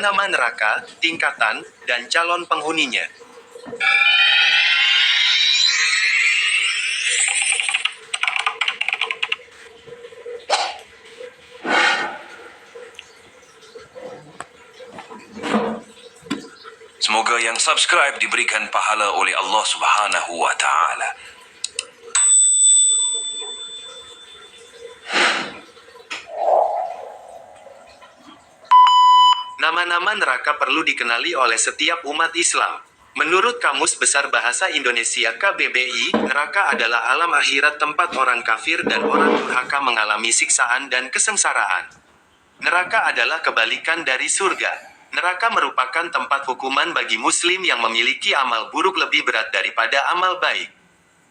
Nama-nama neraka, tingkatan, dan calon penghuninya. Semoga yang subscribe diberikan pahala oleh Allah Subhanahu wa taala. Nama-nama neraka perlu dikenali oleh setiap umat Islam. Menurut Kamus Besar Bahasa Indonesia KBBI, neraka adalah alam akhirat tempat orang kafir dan orang durhaka mengalami siksaan dan kesengsaraan. Neraka adalah kebalikan dari surga. Neraka merupakan tempat hukuman bagi muslim yang memiliki amal buruk lebih berat daripada amal baik.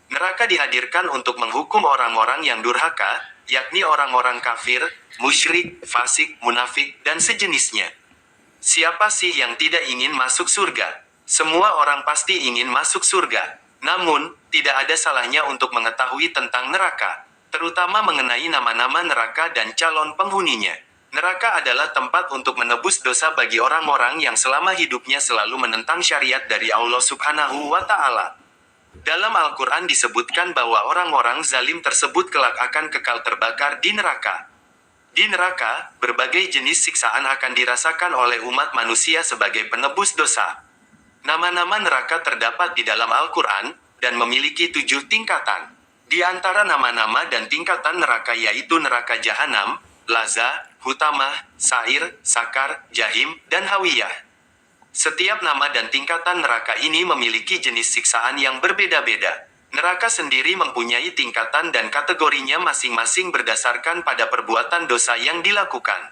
Neraka dihadirkan untuk menghukum orang-orang yang durhaka, yakni orang-orang kafir, musyrik, fasik, munafik, dan sejenisnya. Siapa sih yang tidak ingin masuk surga? Semua orang pasti ingin masuk surga. Namun, tidak ada salahnya untuk mengetahui tentang neraka, terutama mengenai nama-nama neraka dan calon penghuninya. Neraka adalah tempat untuk menebus dosa bagi orang-orang yang selama hidupnya selalu menentang syariat dari Allah Subhanahu wa Ta'ala. Dalam Al-Quran disebutkan bahwa orang-orang zalim tersebut kelak akan kekal terbakar di neraka. Di neraka, berbagai jenis siksaan akan dirasakan oleh umat manusia sebagai penebus dosa. Nama-nama neraka terdapat di dalam Al-Quran, dan memiliki 7 tingkatan. Di antara nama-nama dan tingkatan neraka yaitu neraka Jahanam, Laza, Hutamah, Sa'ir, Sakar, Jahim, dan Hawiyah. Setiap nama dan tingkatan neraka ini memiliki jenis siksaan yang berbeda-beda. Neraka sendiri mempunyai tingkatan dan kategorinya masing-masing berdasarkan pada perbuatan dosa yang dilakukan.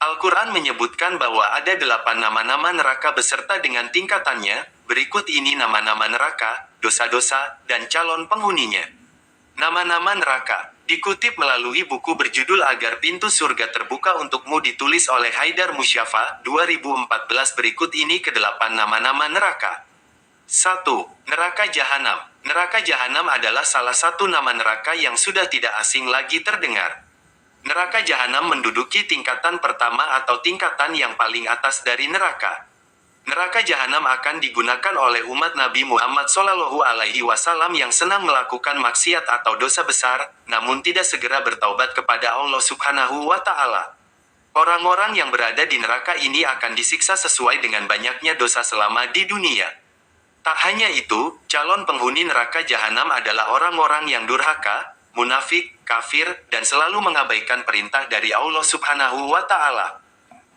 Al-Quran menyebutkan bahwa ada 8 nama-nama neraka beserta dengan tingkatannya. Berikut ini nama-nama neraka, dosa-dosa, dan calon penghuninya. Nama-nama neraka dikutip melalui buku berjudul Agar Pintu Surga Terbuka Untukmu ditulis oleh Haidar Musyafa, 2014. Berikut ini ke-8 nama-nama neraka. 1. Neraka Jahanam. Neraka Jahanam adalah salah satu nama neraka yang sudah tidak asing lagi terdengar. Neraka Jahanam menduduki tingkatan pertama atau tingkatan yang paling atas dari neraka. Neraka Jahanam akan digunakan oleh umat Nabi Muhammad SAW yang senang melakukan maksiat atau dosa besar, namun tidak segera bertaubat kepada Allah Subhanahu wa Ta'ala. Orang-orang yang berada di neraka ini akan disiksa sesuai dengan banyaknya dosa selama di dunia. Tak hanya itu, calon penghuni neraka Jahanam adalah orang-orang yang durhaka, munafik, kafir, dan selalu mengabaikan perintah dari Allah Subhanahu wa Ta'ala.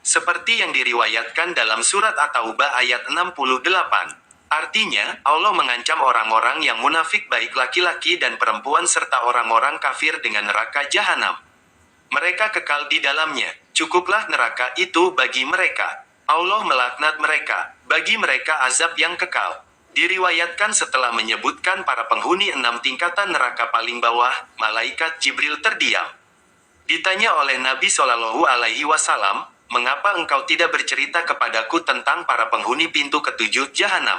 Seperti yang diriwayatkan dalam surat At-Taubah ayat 68. Artinya, Allah mengancam orang-orang yang munafik baik laki-laki dan perempuan serta orang-orang kafir dengan neraka Jahanam. Mereka kekal di dalamnya. Cukuplah neraka itu bagi mereka. Allah melaknat mereka. Bagi mereka azab yang kekal. Diriwayatkan setelah menyebutkan para penghuni 6 tingkatan neraka paling bawah, malaikat Jibril terdiam. Ditanya oleh Nabi SAW, "Mengapa engkau tidak bercerita kepadaku tentang para penghuni pintu ke-7 Jahanam?"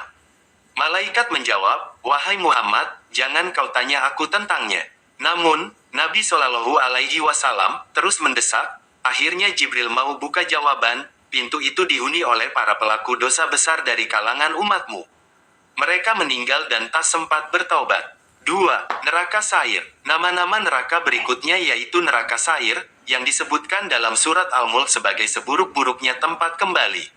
Malaikat menjawab, "Wahai Muhammad, jangan kau tanya aku tentangnya." Namun, Nabi SAW terus mendesak. Akhirnya Jibril mau buka jawaban, "Pintu itu dihuni oleh para pelaku dosa besar dari kalangan umatmu. Mereka meninggal dan tak sempat bertaubat." 2. Neraka Sa'ir. Nama-nama neraka berikutnya yaitu neraka Sa'ir, yang disebutkan dalam surat Al-Mulk sebagai seburuk-buruknya tempat kembali.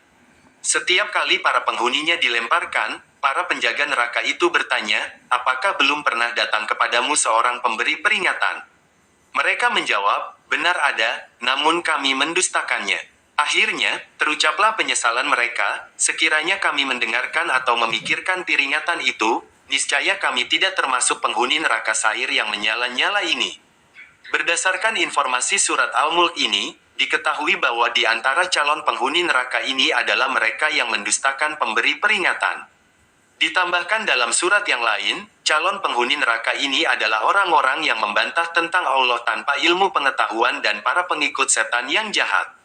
Setiap kali para penghuninya dilemparkan, para penjaga neraka itu bertanya, "Apakah belum pernah datang kepadamu seorang pemberi peringatan?" Mereka menjawab, "Benar ada, namun kami mendustakannya." Akhirnya, terucaplah penyesalan mereka, "Sekiranya kami mendengarkan atau memikirkan peringatan itu, niscaya kami tidak termasuk penghuni neraka Sa'ir yang menyala-nyala ini." Berdasarkan informasi surat Al-Mulk ini, diketahui bahwa di antara calon penghuni neraka ini adalah mereka yang mendustakan pemberi peringatan. Ditambahkan dalam surat yang lain, calon penghuni neraka ini adalah orang-orang yang membantah tentang Allah tanpa ilmu pengetahuan dan para pengikut setan yang jahat.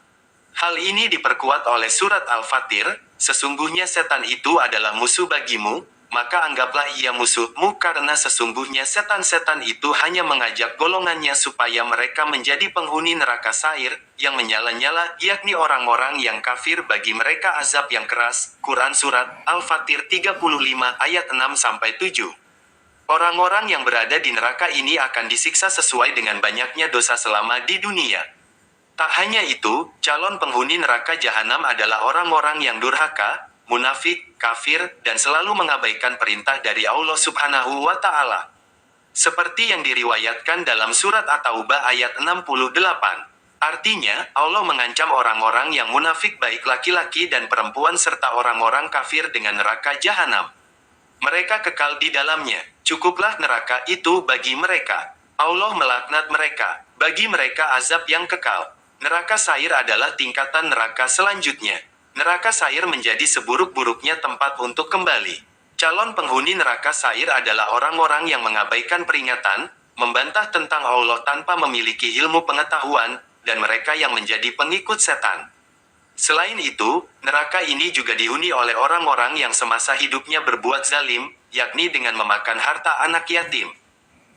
Hal ini diperkuat oleh surat Al-Fatir, "Sesungguhnya setan itu adalah musuh bagimu, maka anggaplah ia musuhmu karena sesungguhnya setan-setan itu hanya mengajak golongannya supaya mereka menjadi penghuni neraka Sa'ir, yang menyala-nyala, yakni orang-orang yang kafir bagi mereka azab yang keras. Quran Surat Al-Fatir 35 ayat 6-7. Orang-orang yang berada di neraka ini akan disiksa sesuai dengan banyaknya dosa selama di dunia. Tak hanya itu, calon penghuni neraka jahanam adalah orang-orang yang durhaka, munafik, kafir, dan selalu mengabaikan perintah dari Allah Subhanahu wa Ta'ala. Seperti yang diriwayatkan dalam surat At-Taubah ayat 68. Artinya, Allah mengancam orang-orang yang munafik baik laki-laki dan perempuan serta orang-orang kafir dengan neraka jahanam. Mereka kekal di dalamnya. Cukuplah neraka itu bagi mereka. Allah melaknat mereka. Bagi mereka azab yang kekal. Neraka Sa'ir adalah tingkatan neraka selanjutnya. Neraka Sa'ir menjadi seburuk-buruknya tempat untuk kembali. Calon penghuni neraka Sa'ir adalah orang-orang yang mengabaikan peringatan, membantah tentang Allah tanpa memiliki ilmu pengetahuan, dan mereka yang menjadi pengikut setan. Selain itu, neraka ini juga dihuni oleh orang-orang yang semasa hidupnya berbuat zalim, yakni dengan memakan harta anak yatim.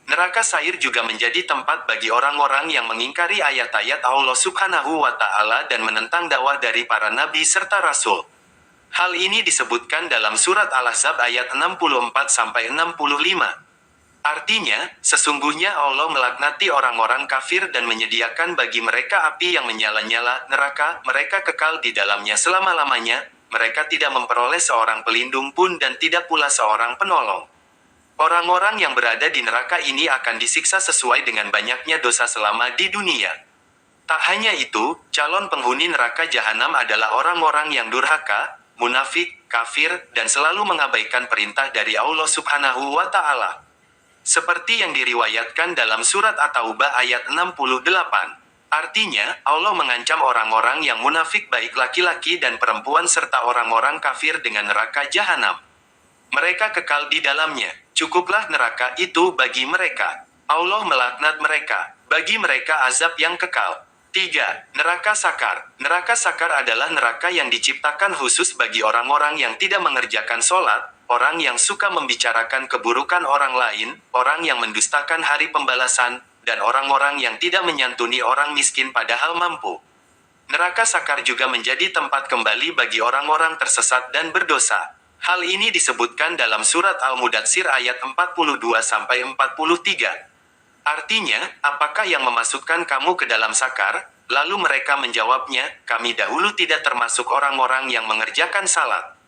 Neraka Sa'ir juga menjadi tempat bagi orang-orang yang mengingkari ayat-ayat Allah Subhanahu wa Ta'ala dan menentang dakwah dari para nabi serta rasul. Hal ini disebutkan dalam surat Al-Ahzab ayat 64-65. Artinya, sesungguhnya Allah melaknati orang-orang kafir dan menyediakan bagi mereka api yang menyala-nyala, neraka, mereka kekal di dalamnya selama-lamanya, mereka tidak memperoleh seorang pelindung pun dan tidak pula seorang penolong. Orang-orang yang berada di neraka ini akan disiksa sesuai dengan banyaknya dosa selama di dunia. Tak hanya itu, calon penghuni neraka jahanam adalah orang-orang yang durhaka, munafik, kafir, dan selalu mengabaikan perintah dari Allah Subhanahu wa Ta'ala. Seperti yang diriwayatkan dalam surat At-Taubah ayat 68. Artinya, Allah mengancam orang-orang yang munafik baik laki-laki dan perempuan serta orang-orang kafir dengan neraka jahanam. Mereka kekal di dalamnya. Cukuplah neraka itu bagi mereka. Allah melaknat mereka. Bagi mereka azab yang kekal. 3. Neraka Sakar. Neraka Sakar adalah neraka yang diciptakan khusus bagi orang-orang yang tidak mengerjakan sholat, orang yang suka membicarakan keburukan orang lain, orang yang mendustakan hari pembalasan, dan orang-orang yang tidak menyantuni orang miskin padahal mampu. Neraka Sakar juga menjadi tempat kembali bagi orang-orang tersesat dan berdosa. Hal ini disebutkan dalam surat Al-Mudatsir ayat 42-43. Artinya, apakah yang memasukkan kamu ke dalam sakar? Lalu mereka menjawabnya, kami dahulu tidak termasuk orang-orang yang mengerjakan salat.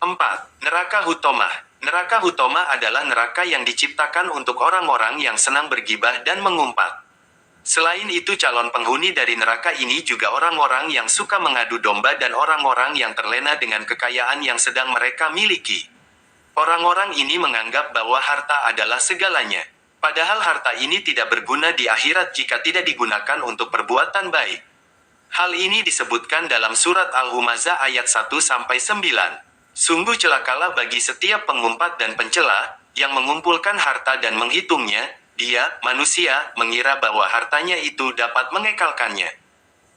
4. Neraka Hutomah. Neraka Hutomah adalah neraka yang diciptakan untuk orang-orang yang senang bergibah dan mengumpat. Selain itu calon penghuni dari neraka ini juga orang-orang yang suka mengadu domba dan orang-orang yang terlena dengan kekayaan yang sedang mereka miliki. Orang-orang ini menganggap bahwa harta adalah segalanya. Padahal harta ini tidak berguna di akhirat jika tidak digunakan untuk perbuatan baik. Hal ini disebutkan dalam surat Al-Humazah ayat 1-9. Sungguh celakalah bagi setiap pengumpat dan pencela, yang mengumpulkan harta dan menghitungnya, dia, manusia, mengira bahwa hartanya itu dapat mengekalkannya.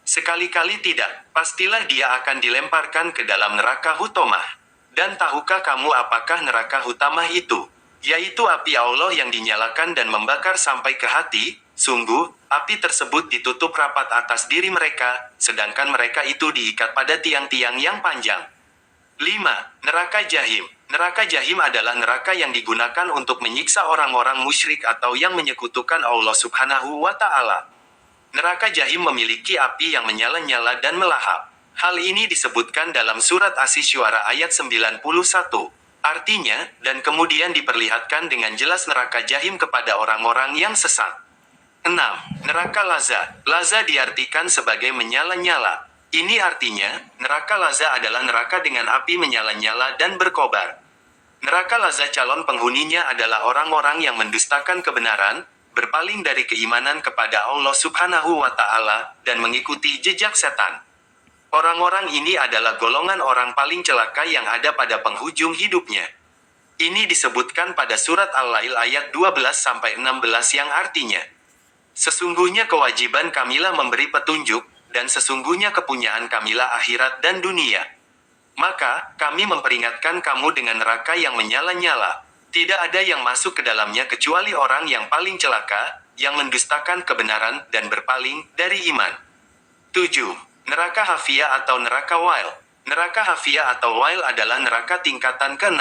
Sekali-kali tidak, pastilah dia akan dilemparkan ke dalam neraka Hutomah. Dan tahukah kamu apakah neraka Hutomah itu? Yaitu api Allah yang dinyalakan dan membakar sampai ke hati. Sungguh, api tersebut ditutup rapat atas diri mereka, sedangkan mereka itu diikat pada tiang-tiang yang panjang. 5. Neraka Jahim. Neraka Jahim adalah neraka yang digunakan untuk menyiksa orang-orang musyrik atau yang menyekutukan Allah Subhanahu wa Ta'ala. Neraka Jahim memiliki api yang menyala-nyala dan melahap. Hal ini disebutkan dalam surat Asy-Syu'ara ayat 91. Artinya, dan kemudian diperlihatkan dengan jelas neraka Jahim kepada orang-orang yang sesat. 6. Neraka Laza. Laza diartikan sebagai menyala-nyala. Ini artinya, neraka Laza adalah neraka dengan api menyala-nyala dan berkobar. Neraka Laza calon penghuninya adalah orang-orang yang mendustakan kebenaran, berpaling dari keimanan kepada Allah Subhanahu wa Ta'ala, dan mengikuti jejak setan. Orang-orang ini adalah golongan orang paling celaka yang ada pada penghujung hidupnya. Ini disebutkan pada surat Al-Lail ayat 12-16 yang artinya, sesungguhnya kewajiban kamilah memberi petunjuk, dan sesungguhnya kepunyaan kamilah akhirat dan dunia. Maka, kami memperingatkan kamu dengan neraka yang menyala-nyala. Tidak ada yang masuk ke dalamnya kecuali orang yang paling celaka, yang mendustakan kebenaran dan berpaling dari iman. 7. Neraka Hafiyah atau neraka Wail. Neraka Hafiyah atau Wail adalah neraka tingkatan ke-6.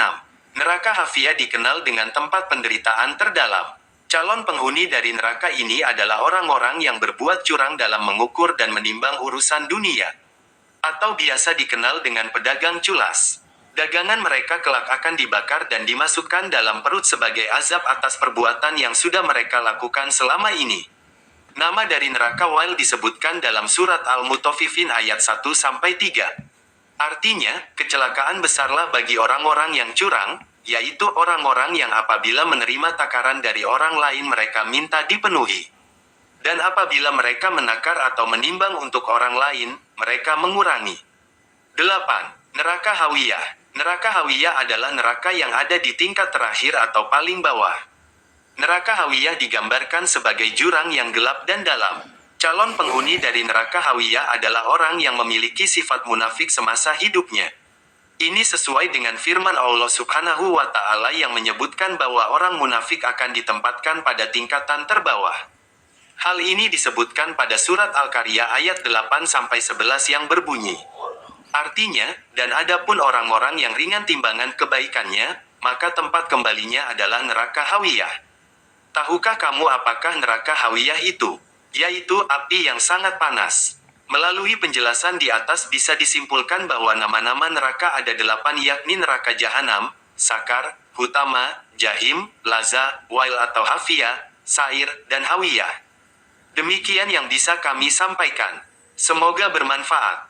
Neraka Hafiyah dikenal dengan tempat penderitaan terdalam. Calon penghuni dari neraka ini adalah orang-orang yang berbuat curang dalam mengukur dan menimbang urusan dunia, atau biasa dikenal dengan pedagang culas. Dagangan mereka kelak akan dibakar dan dimasukkan dalam perut sebagai azab atas perbuatan yang sudah mereka lakukan selama ini. Nama dari neraka Wail disebutkan dalam surat Al-Mutaffifin ayat 1-3. Artinya, kecelakaan besarlah bagi orang-orang yang curang, yaitu orang-orang yang apabila menerima takaran dari orang lain mereka minta dipenuhi. Dan apabila mereka menakar atau menimbang untuk orang lain, mereka mengurangi. 8. Neraka Hawiyah. Neraka Hawiyah adalah neraka yang ada di tingkat terakhir atau paling bawah. Neraka Hawiyah digambarkan sebagai jurang yang gelap dan dalam. Calon penghuni dari neraka Hawiyah adalah orang yang memiliki sifat munafik semasa hidupnya. Ini sesuai dengan firman Allah Subhanahu wa Ta'ala yang menyebutkan bahwa orang munafik akan ditempatkan pada tingkatan terbawah. Hal ini disebutkan pada surat Al-Qaryah ayat 8-11 yang berbunyi, artinya, dan adapun orang-orang yang ringan timbangan kebaikannya, maka tempat kembalinya adalah neraka Hawiyah. Tahukah kamu apakah neraka Hawiyah itu? Yaitu api yang sangat panas. Melalui penjelasan di atas bisa disimpulkan bahwa nama-nama neraka ada 8 yakni neraka Jahanam, Sakar, Hutama, Jahim, Laza, Wail atau Hafiyah, Sair, dan Hawiyah. Demikian yang bisa kami sampaikan. Semoga bermanfaat.